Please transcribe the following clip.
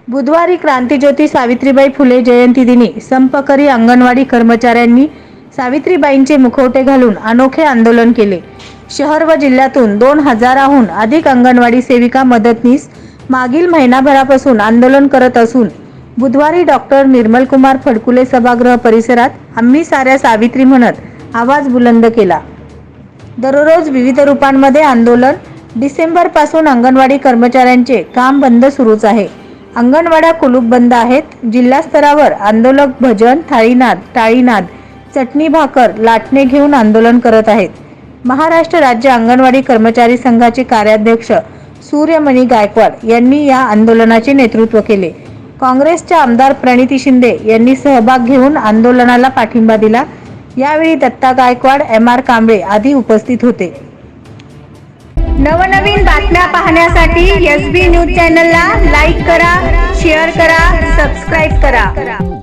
बुधवारी क्रांतिज्योती सावित्रीबाई फुले जयंती दिनी संपकरी अंगणवाडी कर्मचाऱ्यांनी सावित्रीबाईंचे मुखवटे घालून अनोखे आंदोलन केले। शहर व जिल्ह्यातून 2000हून अधिक अंगणवाडी सेविका मदतनीस मागील महिनाभरापासून आंदोलन करत असून बुधवारी डॉक्टर निर्मलकुमार फडकुले सभागृह परिसरात आम्ही साऱ्या सावित्री म्हणत आवाज बुलंद केला। दररोज विविध रूपांमध्ये आंदोलन। डिसेंबर पासून अंगणवाडी कर्मचाऱ्यांचे काम बंद सुरूच आहे। अंगणवाड्या कुलूप बंद आहेत। जिल्हा स्तरावर आंदोलक भजन, थाळीनाद, टाळीनाद, चटणी भाकर, लाटणे घेऊन आंदोलन करत आहेत। महाराष्ट्र राज्य अंगणवाडी कर्मचारी संघाचे कार्याध्यक्ष सूर्यमणी गायकवाड यांनी या आंदोलनाचे नेतृत्व केले। काँग्रेसच्या आमदार प्रणिती शिंदे यांनी सहभाग घेऊन आंदोलनाला पाठिंबा दिला। यावेळी दत्ता गायकवाड, MR कांबळे आदी उपस्थित होते। नवनवीन बातम्या पाहण्यासाठी SB न्यूज चॅनलला लाईक करा, शेअर करा, सबस्क्राइब करा।